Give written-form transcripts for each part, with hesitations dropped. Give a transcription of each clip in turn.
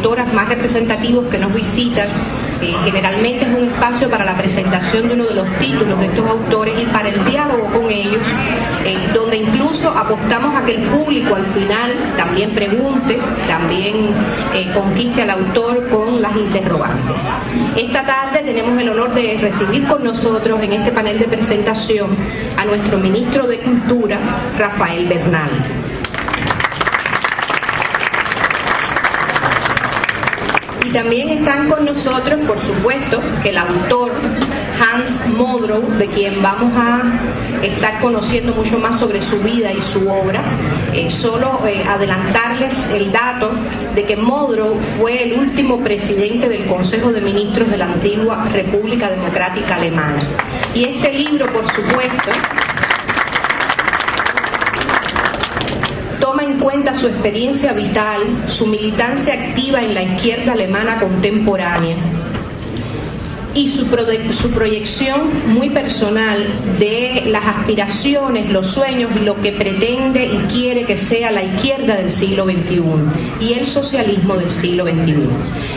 autoras más representativos que nos visitan. Generalmente es un espacio para la presentación de uno de los títulos de estos autores y para el diálogo con ellos, donde incluso apostamos a que el público al final también pregunte, también conquiste al autor con las interrogantes. Esta tarde tenemos el honor de recibir con nosotros en este panel de presentación a nuestro ministro de Cultura, Rafael Bernal. Y también están con nosotros, por supuesto, que el autor Hans Modrow, de quien vamos a estar conociendo mucho más sobre su vida y su obra. Solo adelantarles el dato de que Modrow fue el último presidente del Consejo de Ministros de la antigua República Democrática Alemana. Y este libro, por supuesto, toma en cuenta su experiencia vital, su militancia activa en la izquierda alemana contemporánea y su proyección muy personal de las aspiraciones, los sueños y lo que pretende y quiere que sea la izquierda del siglo XXI y el socialismo del siglo XXI.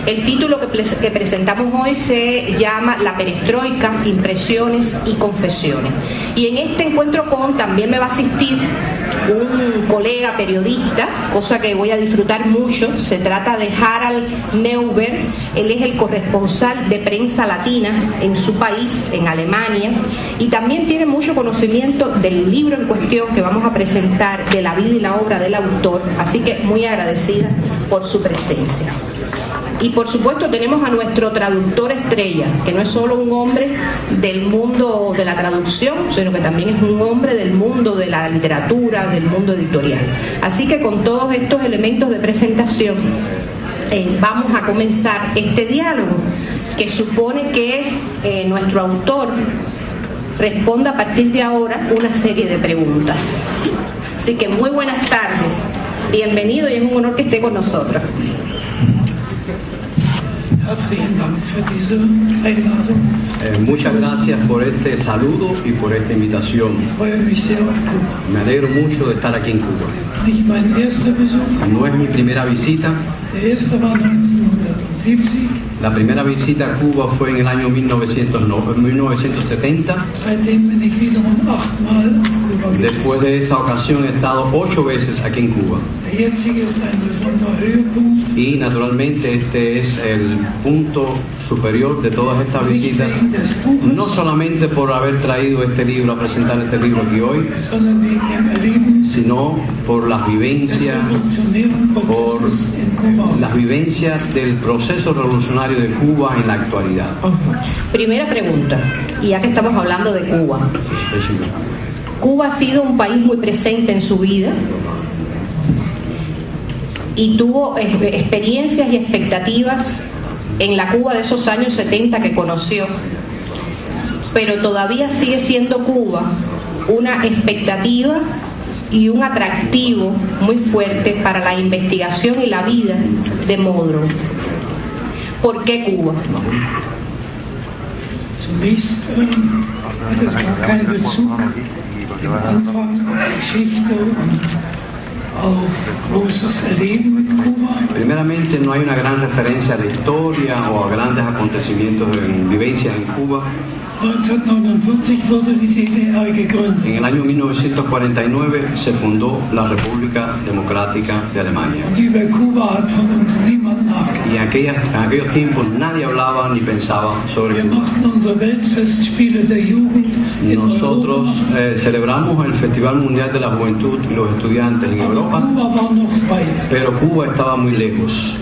El título que presentamos hoy se llama La Perestroika, Impresiones y Confesiones. Y en este encuentro también me va a asistir un colega periodista, cosa que voy a disfrutar mucho. Se trata de Harald Neuber. Él es el corresponsal de prensa latina en su país, en Alemania, y también tiene mucho conocimiento del libro en cuestión que vamos a presentar, de la vida y la obra del autor, así que muy agradecida por su presencia. Y por supuesto tenemos a nuestro traductor estrella, que no es solo un hombre del mundo de la traducción, sino que también es un hombre del mundo de la literatura, del mundo editorial. Así que con todos estos elementos de presentación vamos a comenzar este diálogo, que supone que nuestro autor responda a partir de ahora una serie de preguntas. Así que muy buenas tardes, bienvenido y es un honor que esté con nosotros. Muchas gracias por este saludo y por esta invitación. Me alegro mucho de estar aquí en Cuba. No es mi primera visita. La primera visita a Cuba fue en el año 1970. Después de esa ocasión he estado 8 veces aquí en Cuba. Y naturalmente este es el punto superior de todas estas visitas, no solamente por haber traído este libro, a presentar este libro aquí hoy, sino por las vivencias, del proceso revolucionario de Cuba en la actualidad. Primera pregunta, y ya que estamos hablando de Cuba, Cuba ha sido un país muy presente en su vida y tuvo experiencias y expectativas en la Cuba de esos años 70 que conoció, pero todavía sigue siendo Cuba una expectativa y un atractivo muy fuerte para la investigación y la vida de Modrow. ¿Por qué Cuba? Zunächst hat es gar keinen Bezug im Anfang auf Geschichte und auf großes Erleben mit Cuba. Primeramente, no hay una gran referencia a la historia o a grandes acontecimientos en vivencias en Cuba. 1949 wurde die DDR gegründet. En el año 1949 se fundó la República Democrática de Alemania. Und über Kuba hat von uns niemand nachgedacht. Y en aquellos tiempos nadie hablaba ni pensaba sobre Wir Cuba. machten unsere Weltfestspiele der Jugend in Nosotros Europa. celebramos el Festival Mundial de la Juventud y los estudiantes en Aber Europa, Kuba war noch weit. pero Cuba estaba muy lejos.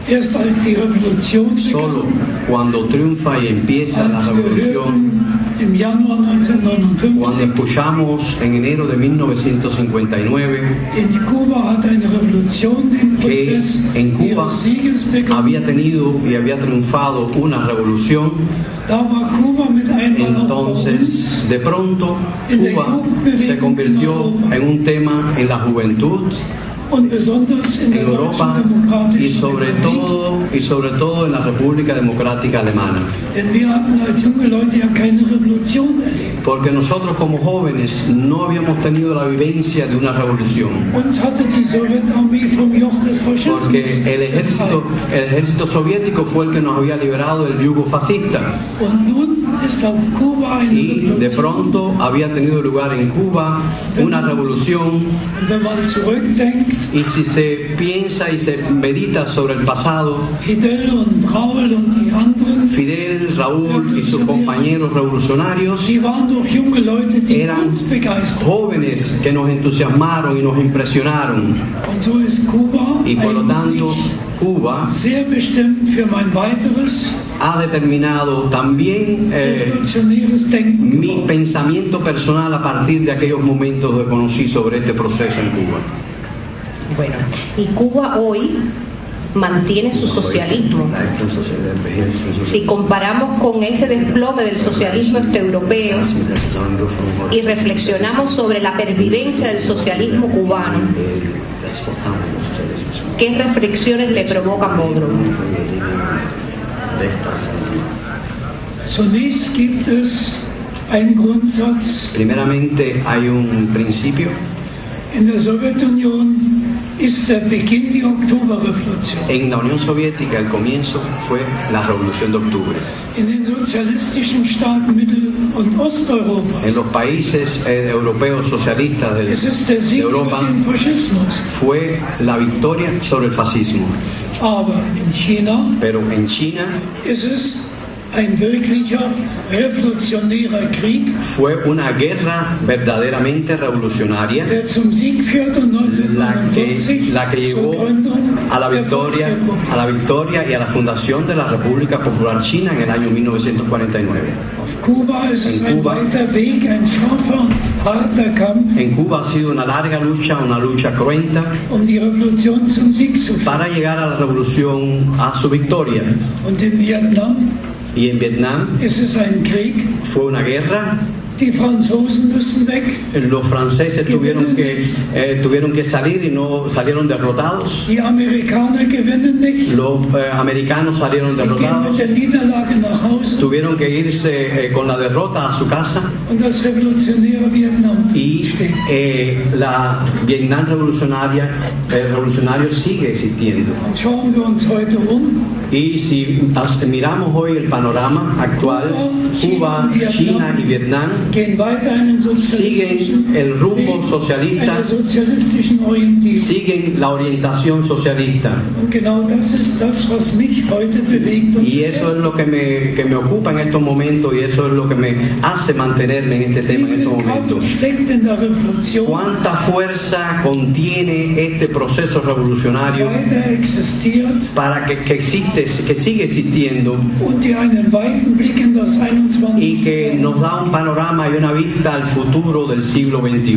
Erst als die Revolution Solo cuando triunfa y empieza la als wir revolución, hörten, im Januar cuando 1959, escuchamos en enero de 1959 in Kuba hat eine Revolution den que Prozess en Cuba ihres Sieges begonnen. había tenido y había triunfado una revolución. Da war Kuba mit einmal Entonces, de pronto, Cuba se convirtió en un tema en la juventud. und besonders in der en Europa Deutschen y Demokratischen sobre todo en la República Democrática Alemana. Denn wir hatten als junge Leute ja keine Revolution erlebt. Porque nosotros como jóvenes no habíamos tenido la vivencia de una revolución. Uns hatte die Sowjetarmee vom Joch des Faschismus. Porque el ejército soviético fue el que nos había liberado del yugo fascista. Und nun ist auf Kuba eine Y de Revolution. pronto había tenido lugar en Cuba una revolución. Und wenn man zurückdenkt, Y si se piensa y se medita sobre el pasado, Fidel und Raúl und die anderen, Fidel, Raúl y sus compañeros revolucionarios die waren doch junge Leute, die eran uns begeistert. jóvenes que nos entusiasmaron y nos impresionaron. Und so ist Kuba Y por lo tanto, eigentlich Cuba sehr bestimmt für mein weiteres ha determinado también revolutionäres Denken. mi pensamiento personal a partir de aquellos momentos que conocí sobre este proceso en Cuba. Bueno, y Cuba hoy mantiene su socialismo. Si comparamos con ese desplome del socialismo europeo y reflexionamos sobre la pervivencia del socialismo cubano, ¿qué reflexiones le provoca Modrow? Zunächst gibt es einen Grundsatz. Primeramente hay un principio. In der Sowjetunion ist der Beginn die Oktoberrevolution. En la Unión Soviética el comienzo fue la Revolución de Octubre. In den sozialistischen Staaten Mittel- und Osteuropas En los países europeos socialistas es ist de der Sieg über Europa den Faschismus. fue la victoria sobre el fascismo. Aber in China Pero en China ist es ein wirklicher revolutionärer Krieg, fue una guerra verdaderamente revolucionaria, der zum Sieg führte und la que 1949 zur llevó Gründung a la der victoria y a la fundación de la República Popular China en el año 1949. Auf Kuba ist es En ein Kuba. weiter Weg, ein scharfer, harter Kampf, En Cuba ha sido una larga lucha, una lucha cruenta die Revolution zum Sieg zu führen. para llegar a la revolución, a su victoria. Und in Vietnam Y en Vietnam ist es ein Krieg. fue una guerra. Die Franzosen müssen weg, Los franceses tuvieron que salir y no salieron derrotados. die Amerikaner gewinnen nicht, Los americanos salieron sie gehen derrotados. mit der Niederlage nach Hause Tuvieron que irse con la derrota a su casa. und das revolutionäre Vietnam Y steht. la Vietnam revolucionario sigue existiendo. Und schauen wir uns heute Y si miramos hoy el panorama actual, Cuba, China y Vietnam gehen weiter einen siguen el rumbo socialista, einer sozialistischen Orientierung. siguen la orientación socialista. Und genau das ist das, was mich heute bewegt. Und Y eso es lo que me ocupa en estos momentos y eso es lo que me hace mantenerme en este tema en estos momentos. steckt in der Revolution, ¿Cuánta fuerza contiene este proceso revolucionario weiter existiert para que sigue existiendo und die einen weiten Blick in das 21. y que nos da un panorama y una vista al futuro del siglo XXI?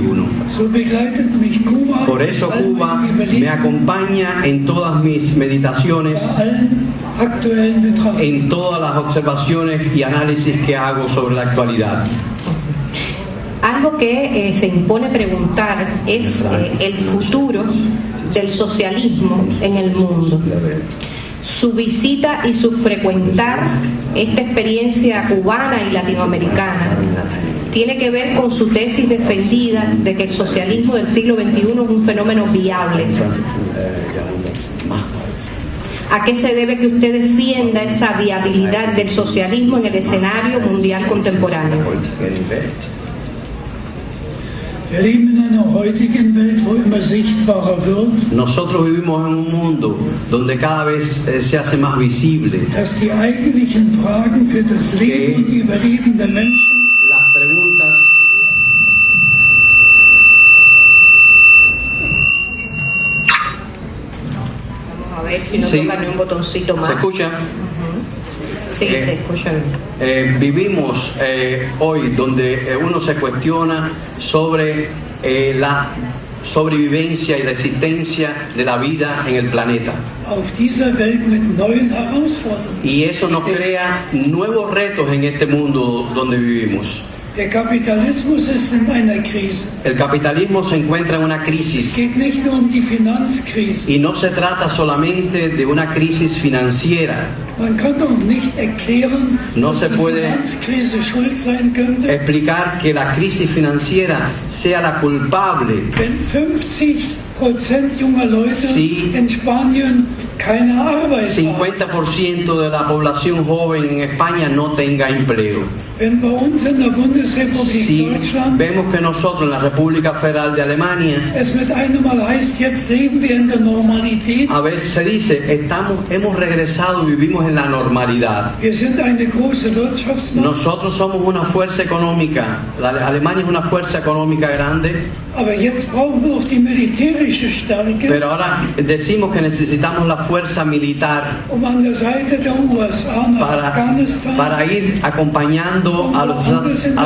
So begleitet mich Kuba. Por eso all Cuba meine me Überlegungen, acompaña en todas mis meditaciones, bei allen aktuellen Betrachtungen. en todas las observaciones y análisis que hago sobre la actualidad. Algo que se impone preguntar es el futuro del socialismo en el mundo. Su visita y su frecuentar esta experiencia cubana y latinoamericana tiene que ver con su tesis defendida de que el socialismo del siglo XXI es un fenómeno viable. ¿A qué se debe que usted defienda esa viabilidad del socialismo en el escenario mundial contemporáneo? Wir leben in einer heutigen Welt, wo immer sichtbarer wird, Nosotros vivimos en un mundo donde cada vez se hace más visible dass die eigentlichen Fragen für das Leben und Überleben der Menschen las preguntas. Vamos a ver si no Sí. toca ni un botoncito ¿Se más. escucha? Sí, se escucha bien. Vivimos hoy donde uno se cuestiona sobre la sobrevivencia y la existencia de la vida en el planeta. auf dieser Welt mit neuen Herausforderungen. Y eso nos crea nuevos retos en este mundo donde vivimos. Der Kapitalismus ist in einer Krise. El capitalismo se encuentra en una Es crisis geht nicht nur um die Finanzkrise. y no se trata solamente de una crisis financiera. Man kann doch nicht erklären, No dass se die puede Finanzkrise schuld sein könnte, explicar que la crisis financiera sea la culpable wenn 50% junger Leute Sí. in Spanien keine Arbeit haben. 50% de la población joven en España no tenga empleo. Wenn bei uns in der Bundesrepublik Si Deutschland vemos que nosotros en la República Federal de Alemania es mit einem Mal heißt, jetzt leben wir in der Normalität, a veces se dice hemos regresado y vivimos en la normalidad. wir sind eine große Wirtschaftsmacht, Nosotros somos una fuerza económica, Alemania es una fuerza económica grande, aber jetzt brauchen wir auch die militärische Stärke, pero ahora decimos que necesitamos la fuerza militar um an der Seite der USA nach Afghanistan para ir acompañando a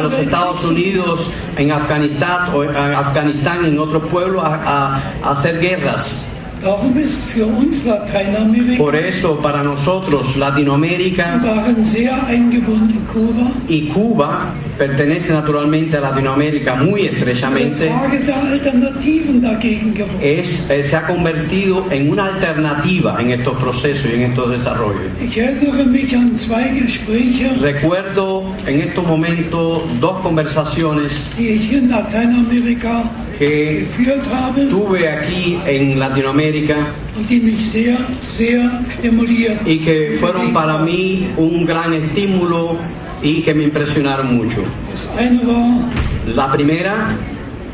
los Estados Unidos en Afganistán o en otros pueblos a hacer guerras. Darum ist für uns Lateinamerika Por eso, para nosotros, Latinoamérica darin sehr eingebunden Kuba, y Cuba pertenece naturalmente a Latinoamérica muy die estrechamente. Frage der Alternativen dagegen geworden. Se ha convertido en una alternativa en estos procesos y en estos desarrollos. Ich erinnere mich an zwei Gespräche, Recuerdo en estos momentos dos conversaciones die ich in Lateinamerika que geführt habe tuve aquí en Latinoamérica und die mich sehr, sehr stimuliert. y que fueron para mí un gran estímulo y que me impresionaron mucho. Das eine war La primera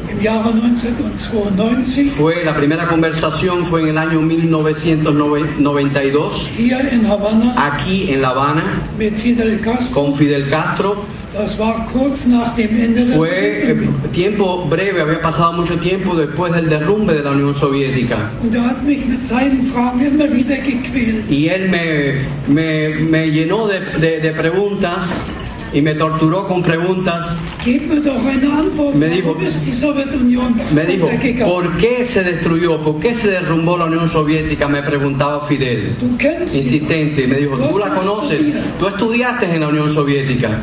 im Jahre 1992 la primera conversación fue en el año 1992 hier in Havanna aquí en La Habana mit Fidel Castro. con Fidel Castro. Das war kurz nach dem Ende des Fue tiempo breve, había pasado mucho tiempo después del derrumbe de la Unión Soviética. Und er hat mich mit seinen Fragen immer wieder gequält. Y él me llenó de preguntas y me torturó con preguntas. Gib mir doch eine Antwort. Me dijo- Warum ist die Sowjetunion Me dijo, untergegangen? ¿por qué se destruyó? ¿Por qué se derrumbó la Unión Soviética? Me preguntaba Fidel, Du kennst sie. insistente. Me dijo, ¿tú la conoces? ¿Tú estudiaste en la Unión Soviética?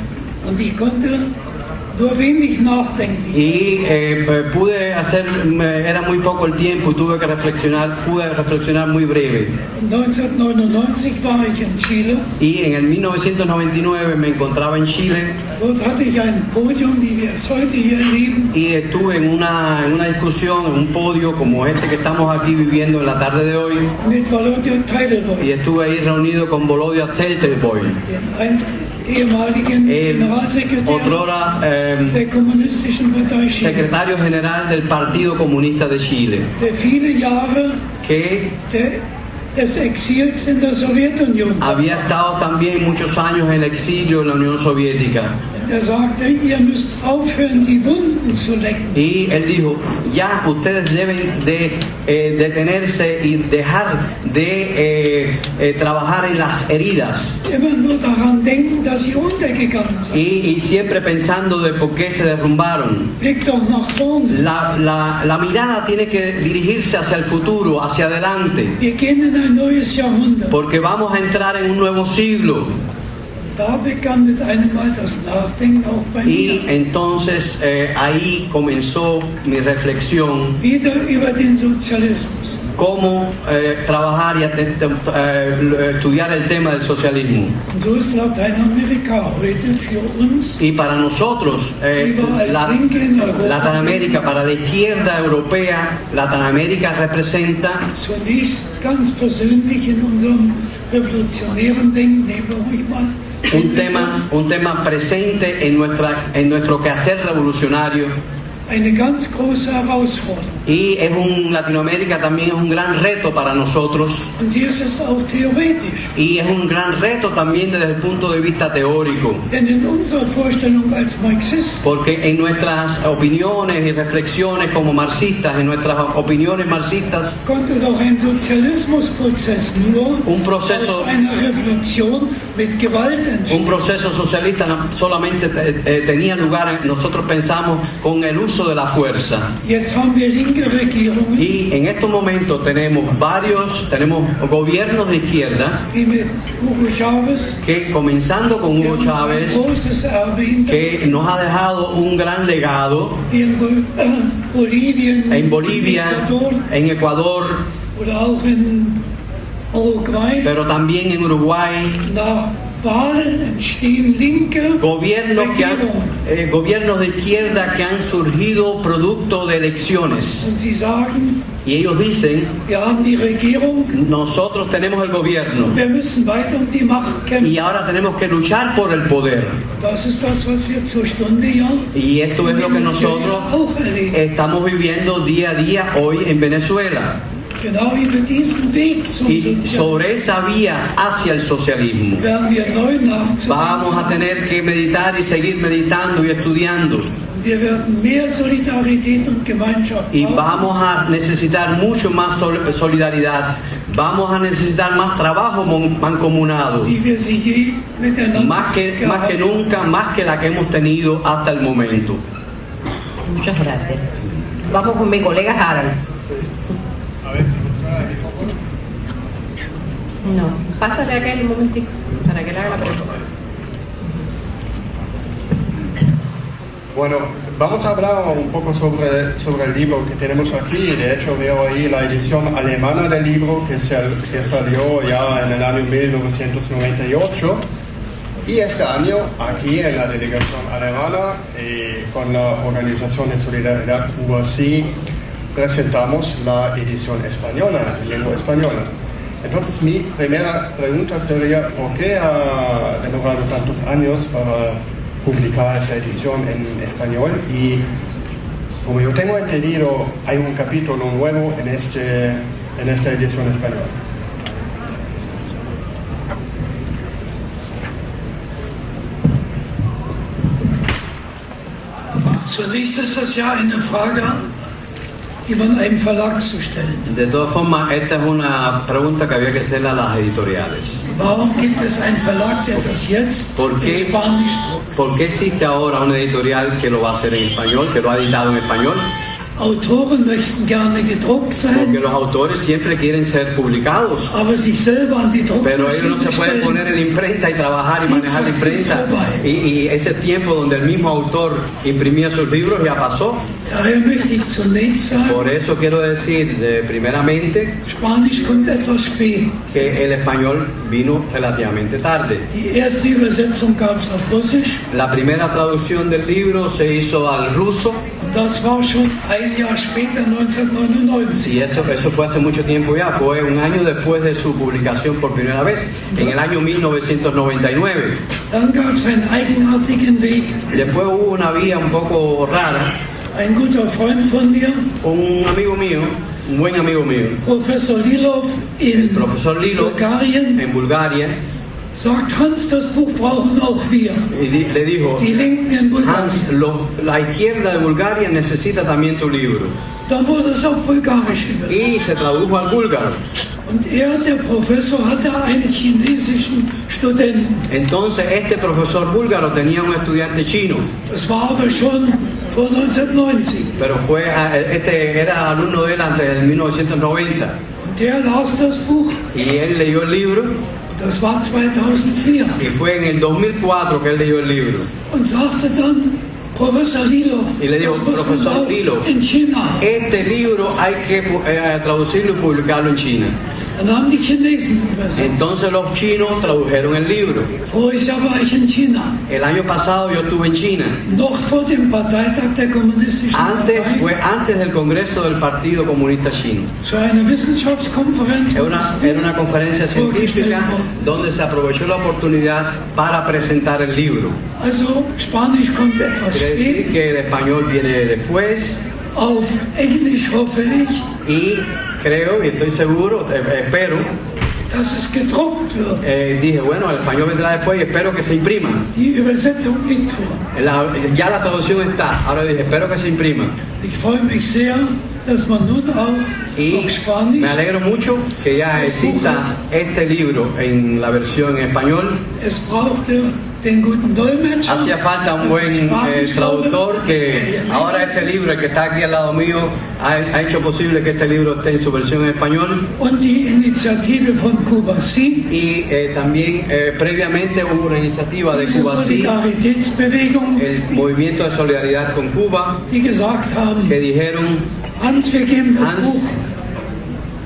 Und ich konnte nur wenig nachdenken. Y pude hacer, era muy poco el tiempo y pude reflexionar muy breve. 1999 war ich in Chile. Y en el 1999 me encontraba en Chile Dort hatte ich ein Podium, wie wir es heute hier erleben, y estuve en una discusión, en un podio como este que estamos aquí viviendo en la tarde de hoy, mit Volodya y Teidelboy, estuve ahí reunido con Volodya Teltelboy, dem ehemaligen el Generalsekretär otrora der Kommunistischen Partei Chile, secretario general del Partido Comunista de Chile, der viele Jahre que des Exils in der Sowjetunion war. había estado también muchos años en exilio en la Unión Soviética. Er sagte, ihr müsst aufhören, die Wunden zu lecken. Y él dijo, ya ustedes deben de detenerse y dejar de trabajar en las heridas. Immer nur daran denken, dass sie untergegangen sind. Y siempre pensando de por qué se derrumbaron. Blick doch nach vorne. La mirada tiene que dirigirse hacia el futuro, hacia adelante, Wir gehen in ein neues Jahrhundert. porque vamos a entrar en un nuevo siglo. Da begann mit einem Mal das Nachdenken auch bei Y mir. entonces ahí comenzó mi reflexión, Wieder über den Sozialismus. cómo trabajar y estudiar el tema del socialismo. Und so ist Lateinamerika heute für uns Y para nosotros, Latinoamérica, para la izquierda europea, Latinoamérica representa zunächst ganz persönlich in unserem revolutionären Denken, nehmen wir ruhig mal, un tema presente en nuestro quehacer revolucionario. eine ganz große Herausforderung. Y Latinoamérica también es un gran reto para nosotros. Und sie ist es auch theoretisch. Y es un gran reto también desde el punto de vista teórico. Denn in unserer Vorstellung als Marxisten Porque en nuestras opiniones y reflexiones como marxistas, en nuestras opiniones marxistas, konnte doch ein Sozialismusprozess nur Un proceso- aus einer Revolution mit Gewalt entsteht. Un proceso socialista solamente tenía lugar, nosotros pensamos, con el uso de la fuerza. Jetzt haben wir linke Regierungen, Y en estos momentos tenemos gobiernos de izquierda die mit Hugo Chávez, que, comenzando con der Hugo uns ein Chávez, großes Erbe hinterlässt, que nos ha dejado un gran legado die in Bolivien, en Bolivia, Ecuador en Ecuador, oder auch in Uruguay, pero también en Uruguay, nach Wahlen entstehen linke gobiernos Regierungen. gobiernos de izquierda que han surgido producto de elecciones. Und sie sagen, Y ellos dicen, wir haben die Regierung, nosotros tenemos el gobierno wir müssen weiter um die Macht kämpfen. y ahora tenemos que luchar por el poder. Das ist das, was wir zur Stunde ja Y esto es lo que nosotros auch erleben. estamos viviendo día a día hoy en Venezuela. Genau über diesen Weg zum Y Sozialismus sobre esa vía hacia el socialismo werden wir neu nachzudenken. vamos a tener que meditar y seguir meditando y estudiando. Wir werden mehr Solidarität und Gemeinschaft Y brauchen. vamos a necesitar mucho más solidaridad. Vamos a necesitar más trabajo mancomunado. Wie wir sie je miteinander Más que gehabt haben. nunca, más que la que hemos tenido hasta el momento. Muchas gracias. Vamos con mi colega Harald. No, pásale a aquel un momentito para que le haga la pregunta. Bueno, vamos a hablar un poco sobre el libro que tenemos aquí. De hecho, veo ahí la edición alemana del libro que salió ya en el año 1998. Y este año, aquí en la delegación alemana, con la Organización de Solidaridad UASI, presentamos la edición española, en lengua española. Entonces, mi primera pregunta sería, ¿por qué ha demorado tantos años para publicar esa edición en español? Y como yo tengo entendido, hay un capítulo nuevo en esta edición española. Zunächst ist das ja eine Frage, die man einem Verlag zu stellen. De todas formas, esta es una pregunta que había que hacerle a las editoriales. Warum gibt es einen Verlag, der das jetzt ¿Por in qué? Spanisch druckt? ¿Por qué existe ahora una editorial que lo va a hacer en español, que lo ha editado en español? Autoren möchten gerne gedruckt Porque sein, los autores siempre quieren ser publicados, aber sich selber an die pero ellos no se pueden Druckmaschine poner stellen. en la imprenta y trabajar y manejar la imprenta. Y ese tiempo donde el mismo autor imprimía sus libros ya pasó. Daher möchte ich zunächst sagen, Por eso quiero decir, primeramente, Spanisch kommt etwas spät. que el español vino relativamente tarde. Die erste Übersetzung gab es auf Russisch La primera traducción del libro se hizo al ruso und das war schon ein Jahr später, 1999. y eso fue hace mucho tiempo ya, fue un año después de su publicación por primera vez, en el año 1999. Dann gab es einen eigenartigen Weg. Después hubo una vía un poco rara. Ein guter Freund von mir, Un amigo mío, un buen amigo mío, Professor Lilov el in profesor Lilo, Bulgarien, en Bulgaria, sagt, Hans, das Buch brauchen auch wir. y le dijo, Die Linken in Hans, Bulgarien. la izquierda de Bulgaria necesita también tu libro. Dann wurde es auf Bulgarisch übersetzt. Y se tradujo al búlgaro. Und der Professor, hatte einen chinesischen Studenten. Entonces este profesor búlgaro tenía un estudiante chino, Das war aber schon vor 1990. pero este era alumno de él antes del 1990. Und der las das Buch, Y él leyó el libro, das war 2004, y fue en el 2004 que él leyó el libro. und sagte dann, Professor Lilov, Y le dijo, das muss man Professor auch Lilov, in China. Este libro hay que traducirlo y publicarlo en China. Dann haben die Chinesen übersetzt. Entonces los chinos tradujeron el libro. Voriges Jahr war ich in China, El año pasado yo estuve en China. noch vor dem Parteitag der Kommunistischen Partei, Fue antes del Congreso del Partido Comunista Chino. zu einer Wissenschaftskonferenz. Era una conferencia científica donde se aprovechó la oportunidad para presentar el libro. Also Spanisch kommt etwas Quiere decir spät, que el español viene después auf Englisch hoffe ich, y creo y estoy seguro, espero, dass es gedruckt wird. dije, bueno, el español vendrá después y espero que se imprima. Die Übersetzung liegt vor. Ya la traducción está, ahora dije, espero que se imprima. Ich freue mich sehr, dass man nun auch Y auf Spanisch, me alegro mucho que ya exista este libro en la versión en español. es brauchte den guten Dolmetscher, Hacía falta un dass buen es Spanisch traductor, wurde. que ahora este libro, el que está aquí al lado mío, ha hecho posible que este libro esté en su versión en español. Und die Initiative von Cuba Sí, Y también previamente hubo una iniciativa de diese Cuba Sí, Solidaritätsbewegung, el movimiento de solidaridad con Cuba, die gesagt haben, que dijeron: Hans, wir geben das Hans, Buch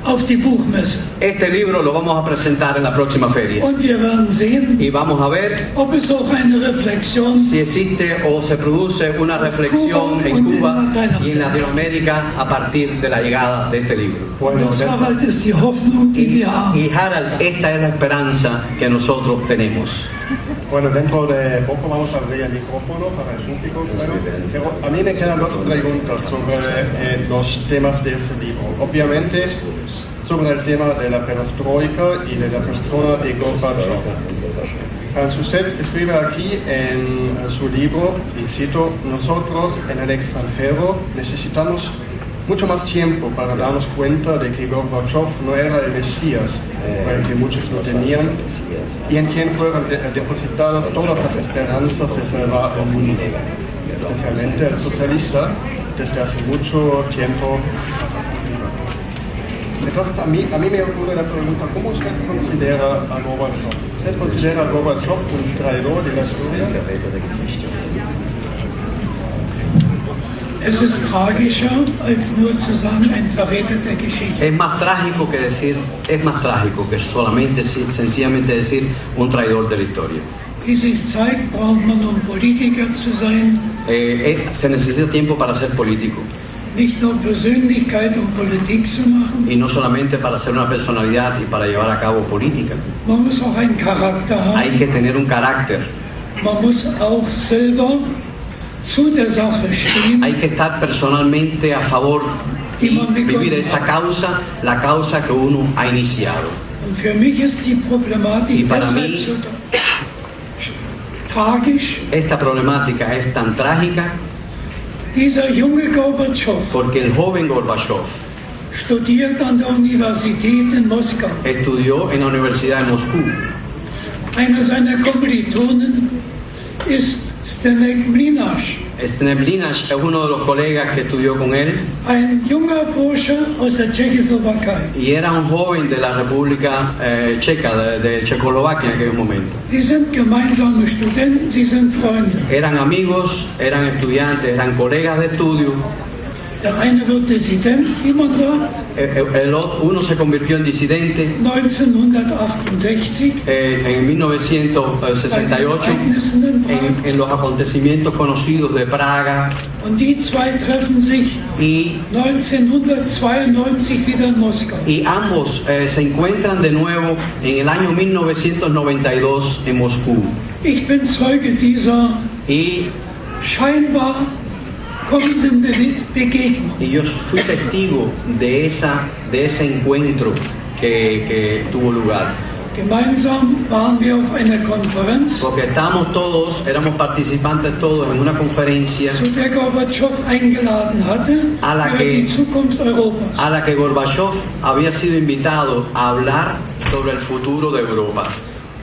auf die Buchmesse este libro lo vamos a presentar en la próxima feria und wir werden sehen, y vamos a ver ob es auch eine Reflexion si existe o se produce una reflexión en Cuba y en Latinoamérica a partir de la llegada de este libro. und das Harald ist die Hoffnung, die wir haben. Y Harald, esta es la esperanza que nosotros tenemos. Bueno, dentro de poco vamos a abrir el micrófono para el público, claro. Pero a mí me quedan dos preguntas sobre los temas de ese libro. Obviamente, sobre el tema de la perestroika y de la persona de Gorbachev. Hans, usted escribe aquí en su libro, y cito: nosotros en el extranjero necesitamos mucho más tiempo para darnos cuenta de que Gorbachev no era el Mesías, el que muchos lo tenían, y en quien fueron depositadas todas las esperanzas de salvar el mundo, especialmente el socialista, desde hace mucho tiempo. Entonces a mí me ocurre la pregunta: ¿cómo usted considera a Gorbachev? ¿Usted considera a Gorbachev un traidor de la historia? Es ist tragischer, als nur zu sagen, ein Verräter der Geschichte. Es más trágico que solamente, sencillamente decir un traidor de la historia. Wie sich zeigt, braucht man, um Politiker zu sein, Se necesita tiempo para ser político, nicht nur Persönlichkeit, um Politik zu machen. y no solamente para ser una personalidad y para llevar a cabo política. Man muss auch einen Charakter Hay haben. que tener un carácter, Man muss auch selber zu der Sache stehen. hay que estar personalmente a favor y vivir esa causa, la causa que uno ha iniciado. Und für mich ist die Y Problematik para deshalb mí- so tragisch. Esta problemática es tan trágica Dieser junge Gorbatschow porque el joven Gorbachev studiert an der Universität in Moskau. estudió en la Universidad de Moscú. Einer seiner Kommilitonen ist Zdeněk Mlynář, Mlynář es uno de los colegas que estudió con él ein junger Bursche aus der Tschechoslowakei. y era un joven de la República Checa, de Checoslovaquia en aquel momento. Sie sind gemeinsame Studenten, sie sind Freunde. Eran amigos, eran estudiantes, eran colegas de estudio. Der eine wird Dissident, wie man sagt, Uno se convirtió en disidente 1968 en 1968 en los acontecimientos conocidos de Praga, und die zwei treffen sich y 1992 wieder in Moskau. ambos se encuentran de nuevo en el año 1992 en Moscú. Ich bin Zeuge dieser Y scheinbar kommenden Begegnung. yo fui testigo de ese encuentro que tuvo lugar. Gemeinsam waren wir auf einer Konferenz, Porque éramos participantes todos en una conferencia zu der Gorbatschow eingeladen hatte, A la über que- die Zukunft Europas. a la que Gorbachev había sido invitado a hablar sobre el futuro de Europa.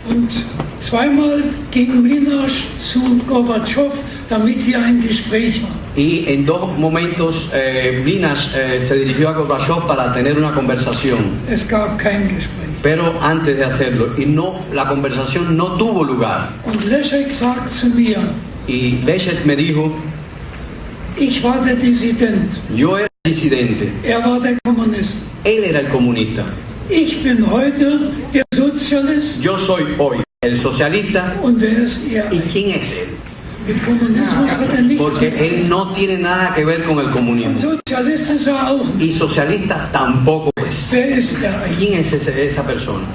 Und zweimal ging Mlynář zu Gorbatschow, damit wir ein Gespräch haben. Y en dos momentos Mlynář se dirigió a Gorbachev para tener una conversación, Es gab kein Gespräch. pero antes de hacerlo, la conversación no tuvo lugar. Und Leszek sagt zu mir, Y Leszek me dijo: ich war der Dissident, yo era disidente, er war der Kommunist. él era el comunista. Ich bin heute der Sozialist Yo soy hoy el socialista. und wer ist er? ¿Y quién es él? Mit Kommunismus hat er nichts zu Porque tun. él no tiene nada que ver con el comunismo. Sozialist ist er auch nicht. Y socialista tampoco es. Wer ist er eigentlich? ¿Quién es esa persona?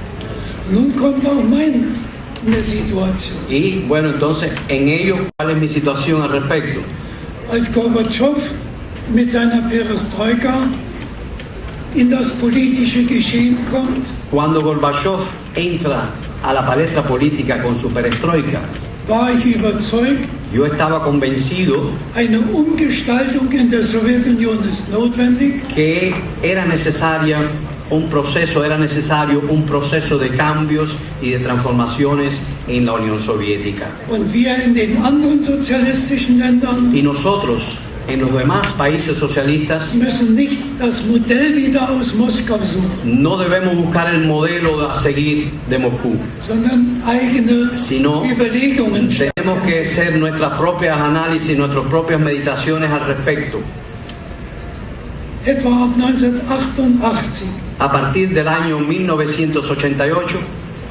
Nun kommt auch meine Situation. Y bueno, entonces, en ello, ¿cuál es mi situación al respecto? Als Gorbatschow mit seiner Perestroika in das politische Geschehen kommt, Cuando Gorbachev entra a la palestra política con su perestroika, war ich überzeugt, yo estaba convencido eine Umgestaltung in der Sowjetunion ist notwendig, que era necesario un proceso de cambios y de transformaciones en la Unión Soviética. und wir in den anderen sozialistischen Ländern Y nosotros, en los demás países socialistas, müssen nicht das Modell wieder aus Moskau suchen, no debemos buscar el modelo a seguir de Moscú, sondern eigene sino Überlegungen stellen. tenemos que hacer nuestras propias análisis, nuestras propias meditaciones al respecto. Etwa ab 1988 A partir del año 1988,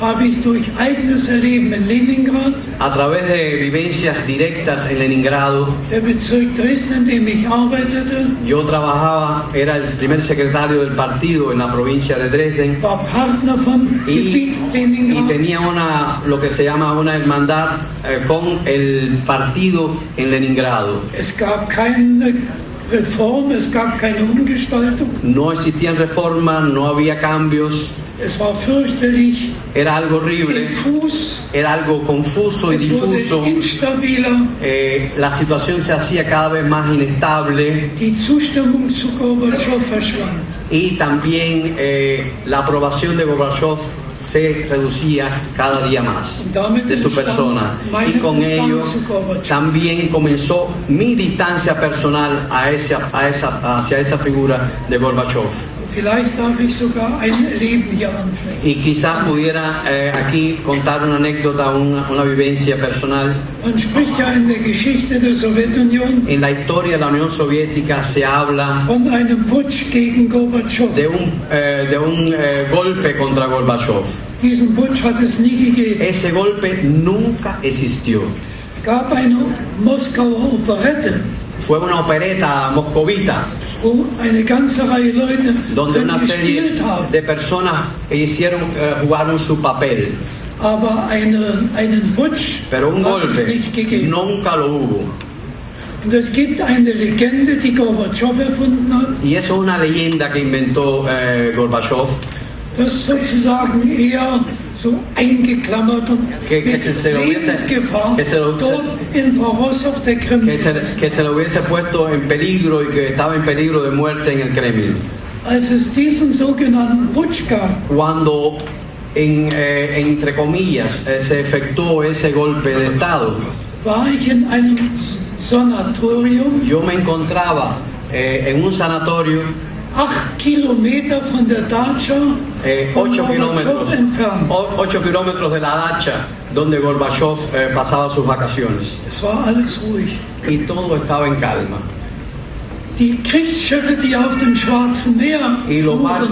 habe ich durch eigenes Erleben in Leningrad, a través de vivencias directas en Leningrado, der Bezirk Dresden, in dem ich arbeitete, yo trabajaba, era el primer secretario del partido en la provincia de Dresden, war Partner von Gebiet y Leningrad. tenía lo que se llama una hermandad con el partido en Leningrado. Es gab keine Reform, es gab keine Umgestaltung. No existían reformas, no había cambios, Es war fürchterlich, era algo horrible, diffus, era algo confuso y es wurde difuso. instabiler. La situación se hacía cada vez más inestable Die Zustimmung zu Gorbatschow verschwand. y también la aprobación de Gorbachev se reducía cada día más de su persona, y con ello también comenzó mi distancia personal hacia esa figura de Gorbachev. Vielleicht darf ich sogar ein Erleben hier anfangen. Y quizás pudiera aquí contar una anécdota, una vivencia personal. Man spricht ja in der Geschichte der Sowjetunion En la historia de la Unión Soviética se habla von einem Putsch gegen Gorbatschow. de un golpe contra Gorbachev. Diesen Putsch hat es nie gegeben. Ese golpe nunca existió. Es gab eine Moskauer Operette, Fue una opereta moscovita wo eine ganze Reihe Leute donde drin una serie gespielt haben. de personas jugaron su papel, Aber einen Putsch pero un hat es golpe nicht gegeben. nunca lo hubo. Und es gibt eine Legende, die Gorbatschow erfunden hat, Y eso es una leyenda que inventó Gorbachev, das sozusagen eher so eingeklammert und Que mit se lo hubiese- Lebensgefahr que se lo- dort in Voros auf der Krim que se le hubiese puesto en peligro y que estaba en peligro de muerte en el Kremlin. Als es diesen sogenannten Putsch gab, Cuando, entre comillas, se efectuó ese golpe de Estado, war ich in einem Sanatorium, yo me encontraba en un sanatorio 8 Kilometer von der Dacha von 8 Gorbatschow entfernt. kilómetros de la dacha donde Gorbachev pasaba sus vacaciones. Es war alles ruhig. Y todo estaba en calma. Die Kriegsschiffe, die auf dem Schwarzen Meer Y los fuhren,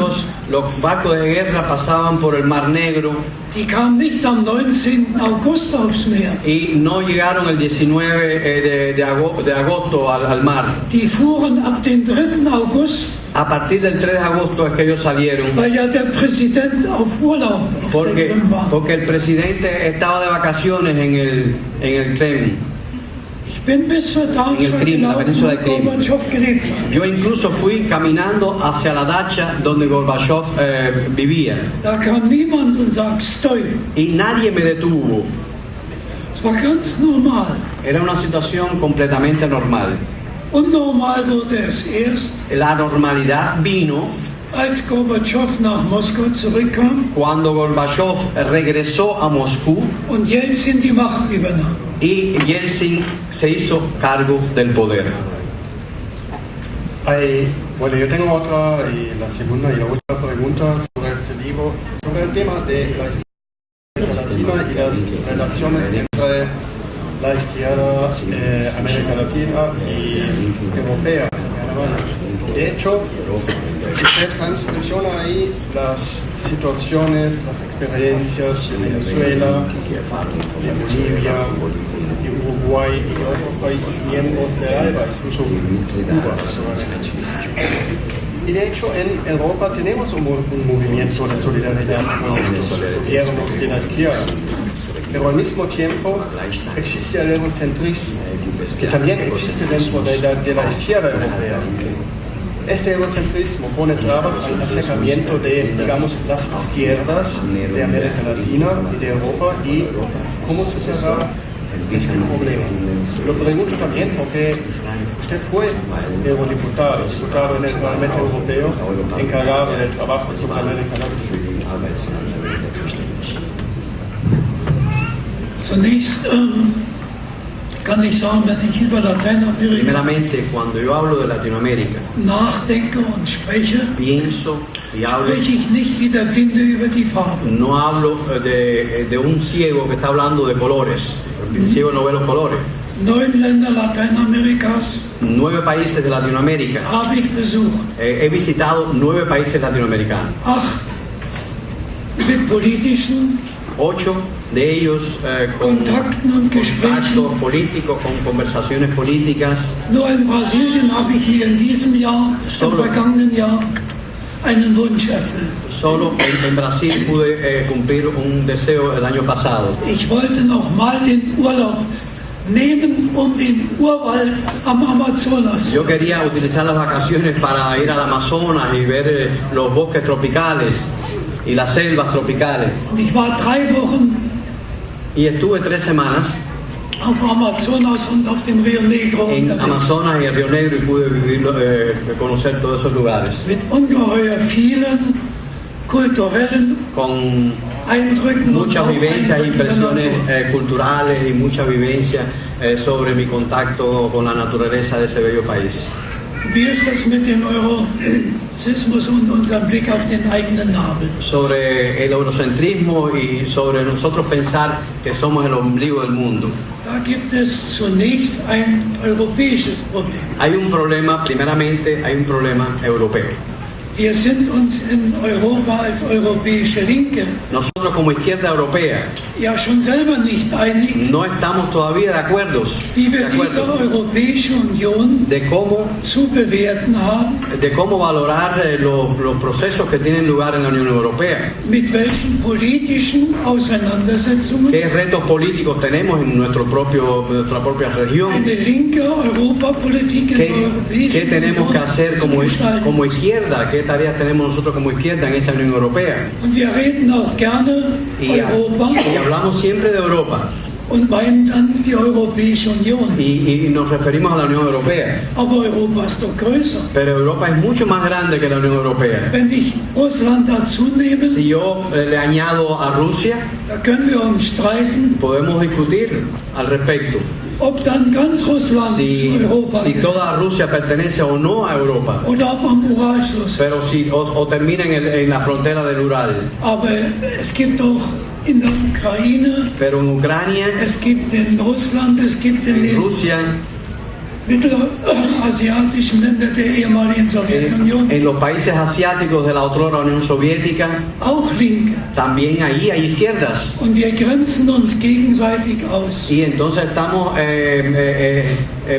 barcos de guerra pasaban por el Mar Negro die kamen nicht am 19. August aufs Meer. y no llegaron el 19 de agosto al mar. Die fuhren ab dem 3. August, A partir del 3 de agosto es que ellos salieron, weil ja der Präsident auf Urlaub auf der Krim war. porque el presidente estaba de vacaciones en el Kremlin. Ich bin bis zur Dacha En el Krim, la gelaufen, península wo del Krim. Gorbatschow gelebt hat. Yo incluso fui caminando hacia la dacha donde Gorbachev vivía Da kam niemand und sagt, stoi. y nadie me detuvo. Es war ganz normal. Era una situación completamente normal. Unnormal wurde es erst, La normalidad vino als Gorbatschow nach Moskau zurückkam cuando Gorbachev regresó a Moscú und Jelzin die Macht übernahm. y Yeltsin se hizo cargo del poder. Bueno, yo tengo otra, y la segunda y la última pregunta sobre este libro, sobre el tema de la izquierda latina y las relaciones entre la izquierda América Latina y europea. De hecho, usted transmisiona ahí las situaciones, las experiencias de Venezuela, de Bolivia, de Uruguay y otros países miembros de ALBA, incluso Cuba. Y de hecho en Europa tenemos un movimiento de solidaridad con estos gobiernos de la izquierda. Pero al mismo tiempo existe el eurocentrismo, que también existe dentro de la izquierda europea. Este eurocentrismo pone trabas al acercamiento de, digamos, las izquierdas de América Latina y de Europa, y cómo sucederá sin problema. Lo pregunto también porque usted fue eurodiputado, diputado en el Parlamento Europeo, encargado del trabajo sudamericano. Zunächst kann ich sagen, wenn ich über Lateinamerika Primeramente, cuando yo hablo de Latinoamérica, nachdenke und spreche, pienso y hablo, spreche ich nicht wie der Blinde über die Farbe. no hablo de un ciego que está hablando de colores. El ciego no ve los colores. 9 Länder Lateinamerikas 9 países de Latinoamérica. habe ich besucht. He visitado 9 países latinoamericanos. 8 mit politischen 8 de ellos con Kontakten und Gesprächen. contactos políticos, con conversaciones políticas. Nur in Brasilien habe ich mir in diesem Jahr, im vergangenen Jahr, einen Wunsch erfüllt. Solo en Brasil pude cumplir un deseo el año pasado. Ich wollte noch mal den Urlaub nehmen, um den Urwald am Amazonas. Yo quería utilizar las vacaciones para ir al Amazonas y ver los bosques tropicales y las selvas tropicales. Und ich war 3 Wochen Y estuve 3 semanas auf Amazonas und auf dem Rio Negro en unterwegs. Amazonas y el Río Negro y pude vivir, conocer todos esos lugares. Mit ungeheuer vielen kulturellen Con Eindrücken und muchas auch vivencias, Eindrücken der impresiones Natur. culturales y muchas vivencias sobre mi contacto con la naturaleza de ese bello país. Wie ist das mit dem Eurozismus und unserem Blick auf den eigenen Nabel? Sobre el eurocentrismo y sobre nosotros pensar que somos el ombligo del mundo. Da gibt es zunächst ein europäisches Problem. Hay un problema, primeramente hay un problema europeo. Wir sind uns in Europa als europäische Linke Nosotros como izquierda europea ja schon selber nicht einig, no estamos todavía de acuerdo, wie wir diese Europäische Union de zu bewerten haben, valorar los procesos que tienen lugar en la Unión Europea. mit welchen politischen Auseinandersetzungen ¿Qué retos políticos tenemos en nuestra propia región? eine linke Europapolitik in der Europäischen ¿Qué tenemos que hacer Union zu gestalten. como izquierda? ¿Qué tareas tenemos nosotros como izquierda en esa Unión Europea? Und wir reden auch gerne Y Europa hablamos siempre de Europa und meinen dann die Europäische Union. y nos referimos a la Unión Europea. Aber Europa ist doch größer. Pero Europa es mucho más grande que la Unión Europea. Wenn ich Russland dazu nehme, Si yo le añado a Rusia, da können wir uns streiten, podemos discutir al respecto. ob dann ganz Russland zu Europa Si gehört toda Rusia pertenece o no a Europa, oder ob am Uralschluss. pero o termina en la frontera del Ural. Aber es gibt auch in der Ukraine, Pero en Ucrania, es gibt in Russland, es gibt in en den Rusia, mittelasiatischen Ländern der ehemaligen Sowjetunion en los países asiáticos de la otrora Unión Soviética, auch Linke. también ahí hay izquierdas. Und wir grenzen uns gegenseitig aus. Y entonces estamos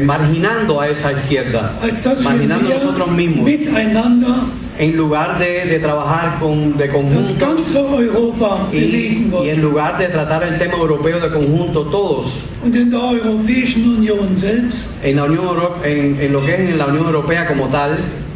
marginando a esa izquierda, Als dass wir marginando a mehr nosotros mismos, miteinander en lugar de trabajar de das conjunto ganze Europa bewegen y wollen. en lugar de tratar el tema europeo de conjunto todos. Und in der Europäischen Union selbst En lo que es en la Unión Europea como tal,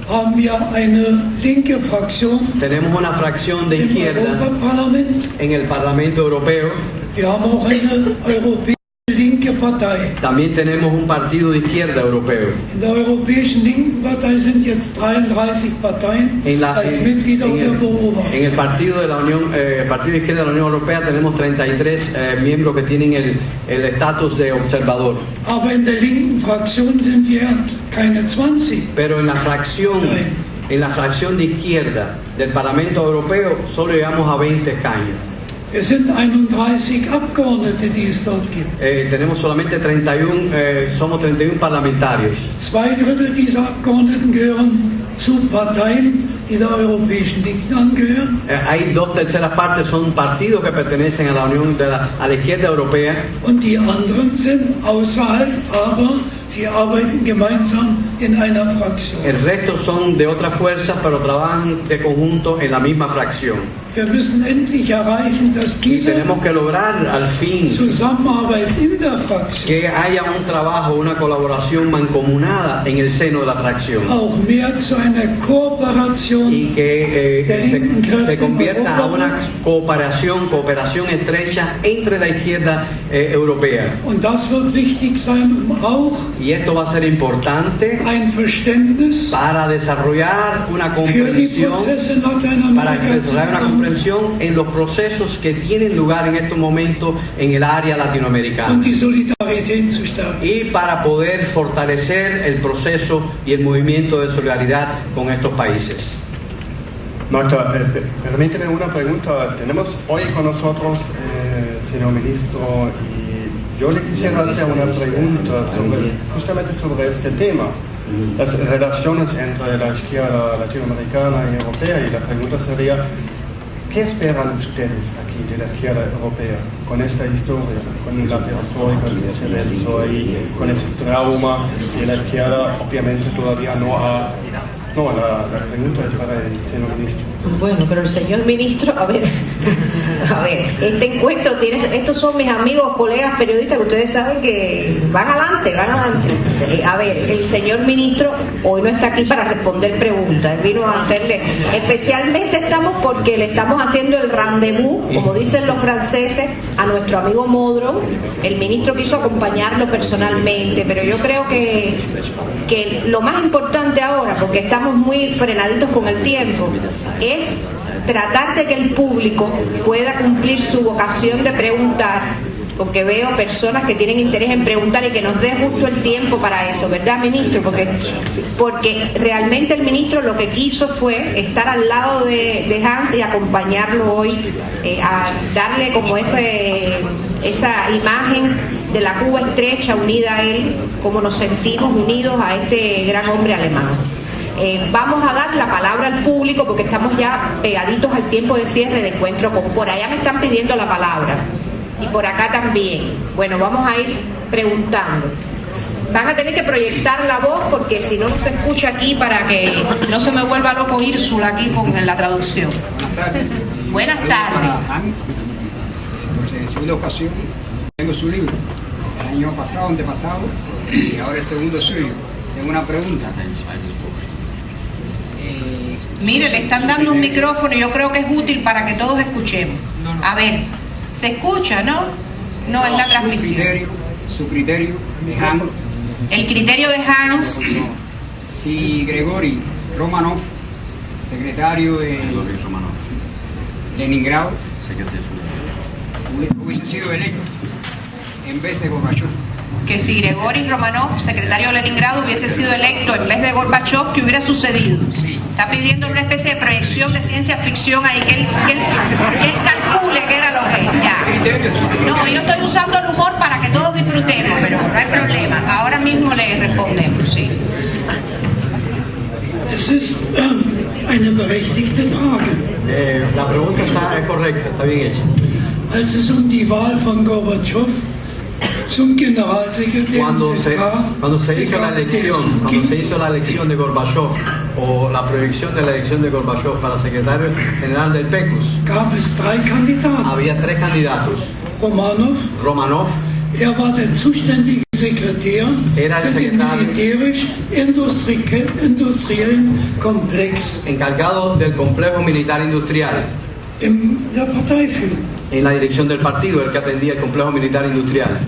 haben wir eine linke Fraktion tenemos una fracción de im izquierda Europaparlament. en el Parlamento Europeo. Wir haben auch eine europäische linke Partei. También tenemos un partido de izquierda europeo. In der Europäischen Linken Partei sind jetzt 33 Parteien als Mitglieder oder Beobachter. En el partido de la Unión, partido de izquierda de la Unión Europea tenemos 33 miembros que tienen el estatus de observador. Aber in der linken Fraktion sind wir keine 20. Pero en la fracción de izquierda del Parlamento Europeo solo llegamos a 20 escaños. Es sind 31 Abgeordnete, die es dort gibt. Tenemos solamente 31, somos 31 parlamentarios. 2 Drittel dieser Abgeordneten gehören zu Parteien, die der Europäischen Linken angehören. Hay 2/3 partes son partidos que pertenecen a la Unión a la izquierda europea. Und die anderen sind außerhalb, aber sie arbeiten gemeinsam in einer Fraktion. El resto son de otras fuerzas, pero trabajan de conjunto en la misma fracción. Wir müssen endlich erreichen, dass Y diese tenemos que lograr al fin Zusammenarbeit in der Fraktion que haya un trabajo, una colaboración mancomunada en el seno de la fracción. auch mehr zu einer Kooperation y que se convierta a una cooperación estrecha entre la izquierda europea. Und das wird wichtig sein, auch Y esto va a ser importante ein Verständnis para desarrollar una für die comprensión, Prozesse in para Lateinamerika desarrollar una comprensión en los procesos que tienen lugar en estos momentos en el área latinoamericana. und die Solidarität zu stärken. Y para poder fortalecer el proceso y el movimiento de solidaridad con estos países. Magda, permíteme una pregunta. Tenemos hoy con nosotros señor ministro, y yo le quisiera hacer una pregunta justamente sobre este tema, las relaciones entre la izquierda latinoamericana y europea, y la pregunta sería, ¿qué esperan ustedes aquí de la izquierda europea con esta historia, con la perestroika, el descenso y con ese trauma de la izquierda? Obviamente todavía no ha... No, la pregunta es para el señor ministro. Bueno, pero el señor ministro, a ver, este encuentro estos son mis amigos, colegas periodistas que ustedes saben que van adelante. A ver, el señor ministro hoy no está aquí para responder preguntas, él vino a hacerle, especialmente estamos porque le estamos haciendo el rendezvous, como dicen los franceses, a nuestro amigo Modron. El ministro quiso acompañarlo personalmente, pero yo creo que lo más importante ahora, porque estamos muy frenaditos con el tiempo, es tratar de que el público pueda cumplir su vocación de preguntar, porque veo personas que tienen interés en preguntar y que nos dé justo el tiempo para eso, ¿verdad, ministro? Porque realmente el ministro lo que quiso fue estar al lado de Hans y acompañarlo hoy, a darle como esa imagen de la Cuba estrecha, unida a él, como nos sentimos unidos a este gran hombre alemán. Vamos a dar la palabra al público porque estamos ya pegaditos al tiempo de cierre de encuentro. Por allá me están pidiendo la palabra y por acá también. Bueno, vamos a ir preguntando. Van a tener que proyectar la voz porque si no, no se escucha aquí, para que no se me vuelva loco Írsula aquí con la traducción. Buenas tardes. En segunda ocasión tengo su libro, el año pasado, antepasado, y ahora el segundo suyo. Tengo una pregunta. Mire, le están dando un micrófono y yo creo que es útil para que todos escuchemos. A ver, ¿se escucha, no? No, es la transmisión. Su criterio de Hans. El criterio de Hans. Si Grigori Romanov, secretario de Leningrado, hubiese sido electo en vez de Gorbachev. Que si Grigori Romanov, secretario de Leningrado, hubiese sido electo en vez de Gorbachev, ¿qué hubiera sucedido? Sí. Está pidiendo una especie de proyección de ciencia ficción ahí, que él calcule qué era lo que es. Ya. No, yo estoy usando el humor para que todos disfrutemos, pero no hay problema. Ahora mismo le respondemos, sí. Es ist eine berechtigte Frage. La pregunta es correcta, está bien hecha. Als es die Wahl von Gorbatschow zum Generalsekretär cuando se hizo la elección de Gorbachev, o la proyección de la elección de Gorbachev para secretario general del PECUS, gab es 3 Kandidaten. había 3 candidatos. Romanov, war der zuständige Sekretär Era el für den militärisch-industriellen Komplex encargado del complejo militar industrial in der Parteiführung. en la dirección del partido, el que atendía el complejo militar industrial.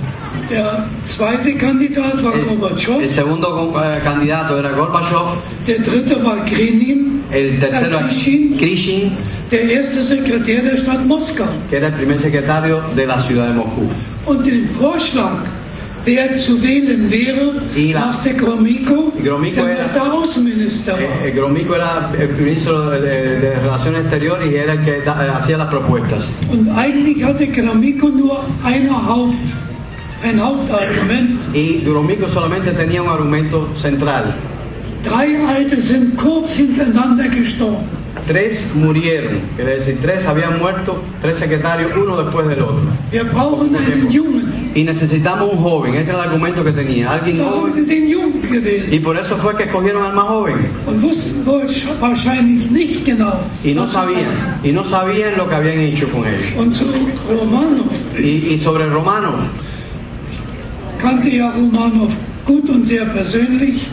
Der zweite Kandidat war Gorbatschow. El segundo candidato era Gorbachev. Der dritte war Krenin. El tercero era Krishin, der erste Sekretär der Stadt Moskau. que era el primer secretario de la ciudad de Moscú. Und den Vorschlag, wer zu wählen wäre, machte Gromyko, der der Außenminister war. Gromyko era el ministro de Relaciones Exteriores y era el que hacía las propuestas. Und eigentlich hatte Gromyko nur ein Hauptargument. Y Gromyko solamente tenía un argumento central. 3 Alte sind kurz hintereinander gestorben. 3 murieron, quiere decir, 3 habían muerto, 3 secretarios, uno después del otro. Wir brauchen einen Jungen. Y necesitamos un joven, ese era el argumento que tenía, alguien Da haben joven. sie den Jungen gewählt. Y por eso fue que escogieron al más joven. Und wussten wahrscheinlich nicht genau, Y no was sie sabían lo que habían hecho con él. Und zu Romanov Y sobre Romanov, kannte ja Romanov gut und sehr persönlich.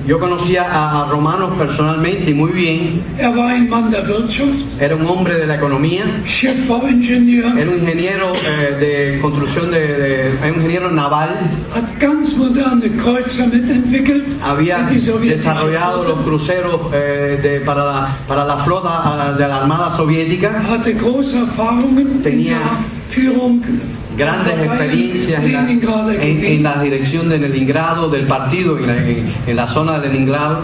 Yo conocía a Romanos personalmente y muy bien. War ein Mann der Wirtschaft. Era un hombre de la economía. Schiffbauingenieur. Era un ingeniero de construcción, un ingeniero naval. Hat ganz moderne Kreuzer mitentwickelt. Había desarrollado los cruceros para la flota de la Armada Soviética. Hatte große Erfahrungen. Tenía Führung. Grandes experiencias en la dirección de Leningrado, del partido en la zona de Leningrado.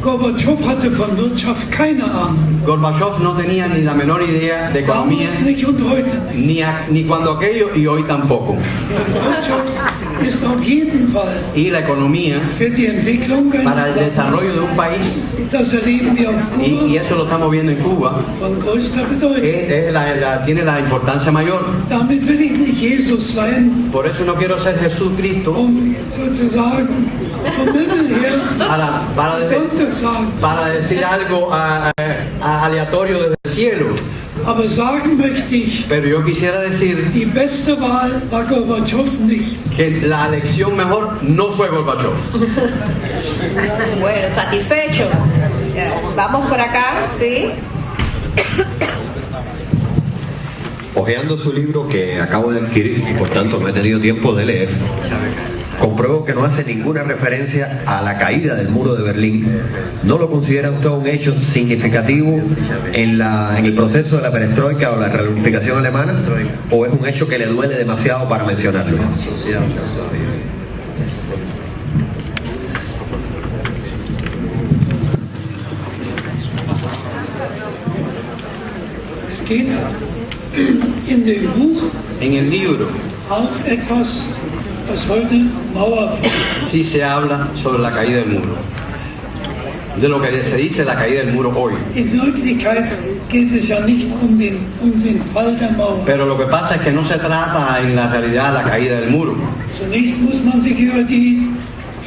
Gorbatschow hatte von Wirtschaft keine Ahnung. Gorbachev no tenía ni la menor idea de economía, ni cuando aquello y hoy tampoco. Ist auf jeden Fall y la economía für die Entwicklung para el desarrollo de un país, das erleben wir auf Kuba, y eso lo estamos viendo en Cuba, von größter Bedeutung. Tiene la importancia mayor. Damit will ich nicht Jesus sein, Por eso no quiero ser Jesucristo, sozusagen vom Himmel her para decir algo aleatorio desde el cielo. Aber sagen möchte ich, Pero yo quisiera decir die beste Wahl war Gorbatschow nicht. Que la elección mejor no fue Gorbachev. Bueno, satisfechos. Vamos por acá, ¿sí? Hojeando su libro que acabo de adquirir y por tanto no he tenido tiempo de leer, compruebo que no hace ninguna referencia a la caída del muro de Berlín. ¿No lo considera usted un hecho significativo en el proceso de la perestroika o la reunificación alemana? ¿O es un hecho que le duele demasiado para mencionarlo? Es geht in dem Buch En el libro auch etwas, was heute Mauer sí se habla sobre la caída del muro, de lo que se dice la caída del muro hoy. In Wirklichkeit geht es ja nicht um den Fall der Mauer. Pero lo que pasa es que no se trata en la realidad la caída del muro. Zunächst muss man sich über die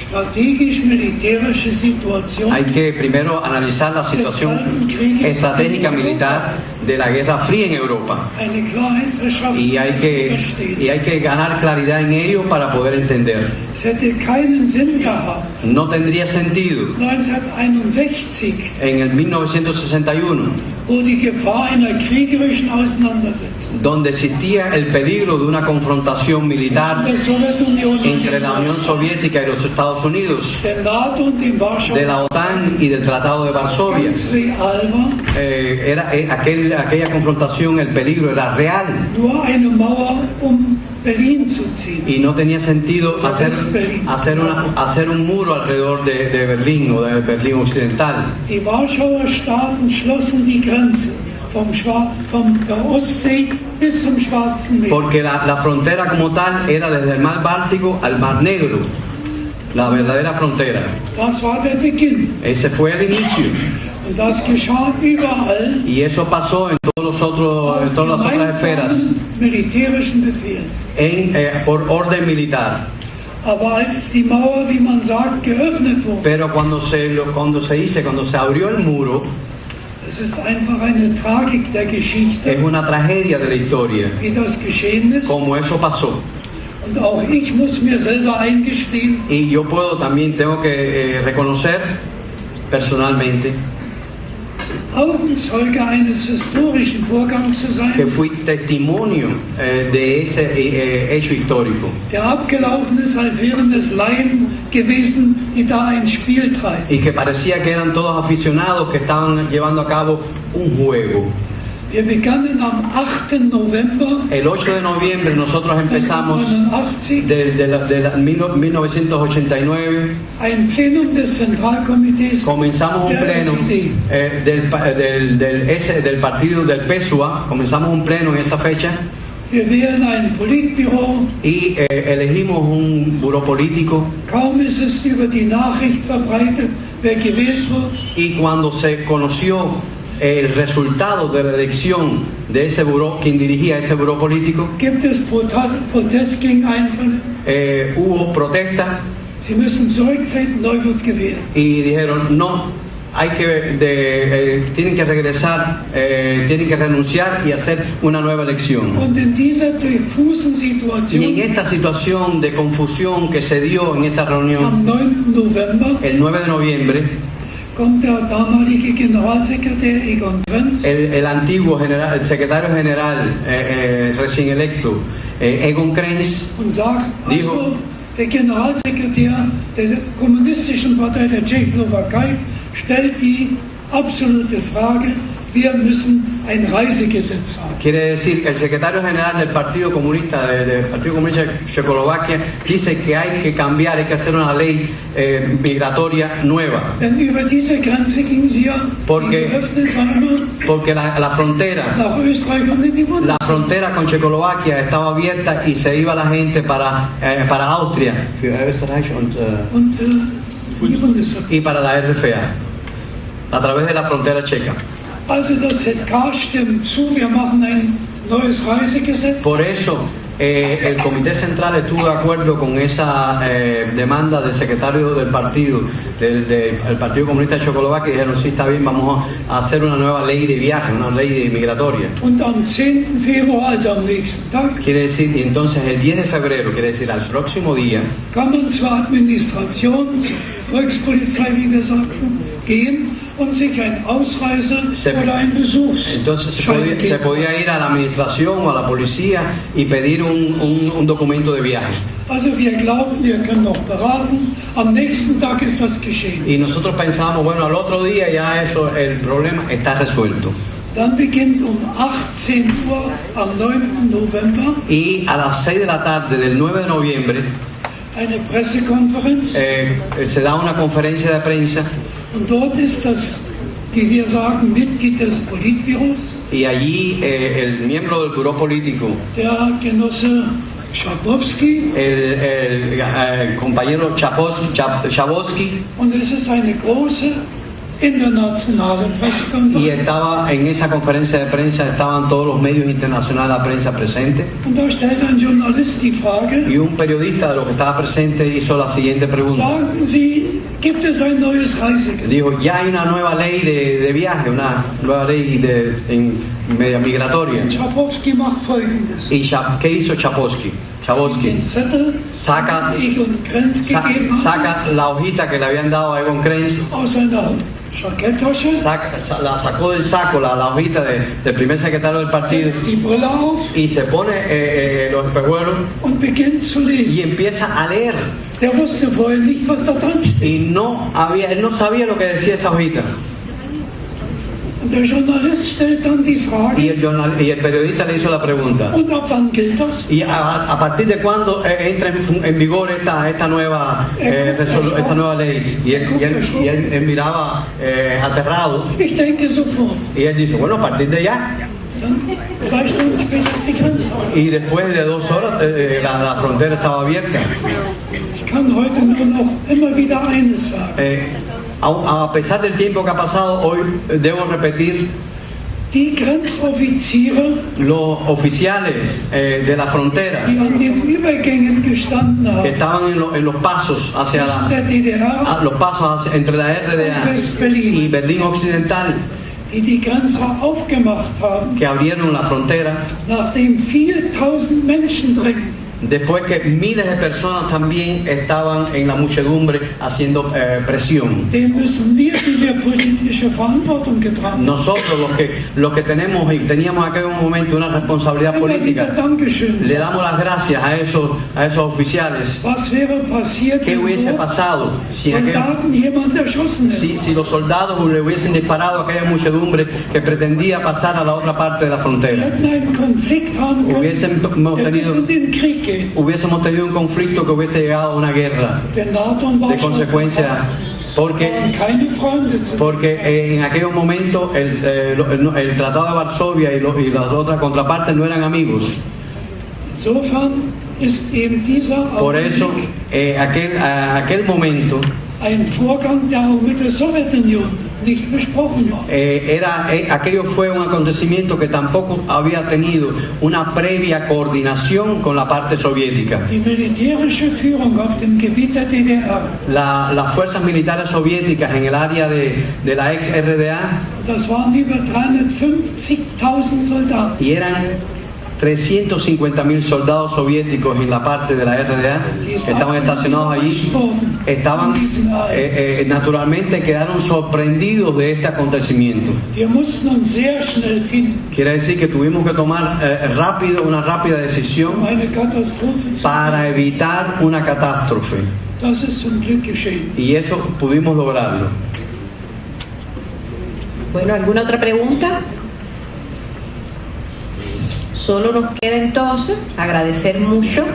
strategisch-militärische Situation Hay que primero analizar la situación estratégica militar de la Guerra Fría en Europa. eine Klarheit verschaffen, Y hay que ganar claridad en ello para poder entender. Es hätte keinen Sinn gehabt, No tendría sentido 1961, en el 1961, wo die Gefahr einer kriegerischen Auseinandersetzung donde existía el peligro de una confrontación militar der Sowjetunion und entre la Unión Soviética y los Estados Unidos, der NATO und dem de Warschauer la OTAN y del Tratado de Varsovia. ganz real war, Aquella confrontación, el peligro era real nur eine Mauer Berlin zu ziehen. y no tenía sentido hacer un muro alrededor de Berlín o de Berlín Occidental. Die Warschauer Staaten schlossen die Grenze von der Ostsee bis zum Schwarzen Meer. Porque la frontera como tal era desde el mar Báltico al mar Negro, la verdadera frontera. Das war der Beginn. Ese fue el inicio. Und das geschah überall Y eso pasó en todas las otras esferas, militärischen Befehl. por orden militar. Aber als die Mauer, wie man sagt, geöffnet wurde, Pero cuando se abrió el muro, es ist einfach eine Tragik der Geschichte, es una tragedia de la historia, wie das geschehen ist. como eso pasó. Und auch ich muss mir selber eingestehen, Y yo tengo que reconocer personalmente Augenzeuge eines historischen Vorgangs zu que sein, fui testimonio de ese hecho histórico, der abgelaufen ist, als wären es Laien gewesen, die da ein Spiel treiben. y que parecía que eran todos aficionados que estaban llevando a cabo un juego. Wir begannen am 8. November El 8 de noviembre nosotros empezamos 1989 desde 1989, ein Plenum des Zentralkomitees comenzamos un der pleno SPD. del partido del PSUA, comenzamos un pleno en esa fecha Wir wählen ein Politbüro. y elegimos un buró político, Kaum ist es über die Nachricht verbreitet, wer gewählt wird, y cuando se conoció el resultado de la elección de ese buró, quien dirigía ese buró político, gibt es Protest gegen Einzelne. hubo protesta Sie müssen zurücktreten, neu wird gewählt. y dijeron no, tienen que regresar, tienen que renunciar y hacer una nueva elección. Und in dieser diffusen Y en Situation esta situación de confusión que se dio en esa am reunión, 9. November el 9 de noviembre, kommt der damalige Generalsekretär Egon Krenz el antiguo general, el secretario general recién electo, Egon Krenz, und sagt, dijo, also der Generalsekretär der Kommunistischen Partei der Tschechoslowakei stellt die absolute Frage, wir müssen ein Reisegesetz haben. quiere decir, el secretario general del Partido Comunista de Checoslovaquia dice que hay que cambiar, hay que hacer una ley migratoria nueva. Denn über diese Grenze ging sie ja, Porque- die geöffnet war immer Porque la frontera, nach Österreich und in die la Bundesrepublik. frontera con Checoslovaquia estaba abierta y se iba la gente para Austria Und die Bundesrepublik. y para la RFA, a través de la frontera checa. Also das ZK stimmt zu, wir machen ein neues Reisegesetz. Por eso el Comité Central estuvo de acuerdo con esa demanda del secretario del partido, del Partido Comunista de Checoslovaquia, y dijeron, sí, está bien, vamos a hacer una nueva ley de viaje, una ley migratoria. Und am 10. Februar, also am nächsten Tag, Quiere decir, y entonces el 10 de febrero, quiere decir al próximo día, kann man zur Administration, zur Volkspolizei, wie wir sagten, gehen und sich ein Ausreise- Se- oder ein entonces se Besuchsschein podía geben. ir a la administración o a la policía y pedir un documento de viaje. Also wir glauben, wir können noch beraten. Am nächsten Tag ist das geschehen. Y nosotros pensábamos, bueno, al otro día ya eso, el problema está resuelto. Dann beginnt um 18 Uhr am 9. November Y a las 6 de la tarde del 9 de noviembre eine Pressekonferenz. se da una conferencia de prensa Und dort ist das, wie wir sagen, Mitglied des Politbüros, y allí el miembro del buró político, der Genosse Schabowski. el compañero Chabowski, Und es ist eine große internationale y Pressekonferenz. estaba en esa conferencia de prensa, estaban todos los medios internacionales de prensa presentes. Und da stellt ein Journalist die Frage, Y un periodista de los que estaba presente hizo la siguiente pregunta. sagen Sie, gibt es ein neues Reisegesetz? Dijo, ya hay una nueva ley de viaje, una nueva ley media migratoria. Schabowski macht Folgendes. ¿Y qué hizo Chabowski? Den Zettel, Saca, den Egon Krenz gegeben hat, saca la hojita que le habían dado a Egon Krenz, aus seiner Jacketttasche, la sacó del saco, la hojita del primer secretario del partido, setzt die Brille auf y se pone los espejuelos und beginnt zu y lesen. empieza a leer. Der wusste vorher nicht, was da dran steht. Y él no sabía lo que decía esa hojita. Und der Journalist stellt dann die Y Frage, el periodista le hizo la pregunta. und ab wann gilt das? ¿Y a partir de cuándo entra en vigor esta nueva ley? Y él miraba aterrado, Ich denke sofort. y él dice, bueno, a partir de ya. Dann 3 Stunden später ist die Grenze auf. Y después de 2 horas la frontera estaba abierta. Ich kann heute nur noch immer wieder eines sagen. A pesar del tiempo que ha pasado, hoy debo repetir, Die Grenzoffiziere, los oficiales de la frontera die an den Übergängen gestanden que haben, estaban en los pasos hacia der DDR, los pasos entre la RDA y Berlín Occidental, die die Grenze aufgemacht haben, que abrieron la frontera, nachdem viele tausend Menschen drängten, después que miles de personas también estaban en la muchedumbre haciendo presión. dem müssen wir, die wir politische Verantwortung getragen haben, Nosotros los que tenemos y teníamos en aquel momento una responsabilidad immer wieder política, Dankeschön le sagen. damos las gracias a esos oficiales. Was wäre passiert, ¿Qué wenn hubiese dort pasado si Soldaten jemand erschossen hätten? si los soldados le hubiesen disparado a aquella muchedumbre que pretendía pasar a la otra parte de la Wir frontera? hätten einen Konflikt haben können, Hubiésemos der bis tenido, in den Krieg geht. hubiésemos tenido un conflicto que hubiese llegado a una guerra Der NATO und de Warschau consecuencia, waren porque keine Freunde zu. porque en aquellos momentos el Tratado de Varsovia y las otras contrapartes no eran amigos. Insofern ist eben dieser Por eso Augenblick aquel momento ein Vorgang, der auch mit der Sowjetunion nicht besprochen war. Aquello fue un acontecimiento que tampoco había tenido una previa coordinación con la parte soviética. Die militärische Führung auf dem Gebiet der DDR, Las fuerzas militares soviéticas en el área de la ex RDA, das waren über 350.000 Soldaten. y eran 350.000 soldados soviéticos en la parte de la RDA que estaban estacionados allí, naturalmente quedaron sorprendidos de este acontecimiento. Wir mussten uns sehr schnell finden, Quiere decir que tuvimos que tomar una rápida decisión um eine Katastrophe zu para evitar una catástrofe, Das ist zum Glück geschehen. y eso pudimos lograrlo. Bueno, ¿alguna otra pregunta? Solo nos queda entonces agradecer mucho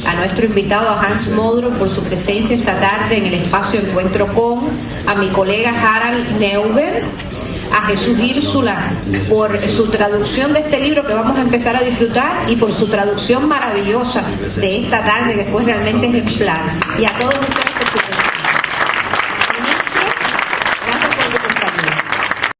a nuestro invitado, a Hans Modrow, por su presencia esta tarde en el espacio Encuentro Con, a mi colega Harald Neuber, a Jesús Írsula por su traducción de este libro que vamos a empezar a disfrutar y por su traducción maravillosa de esta tarde que fue realmente ejemplar. Y a todos ustedes.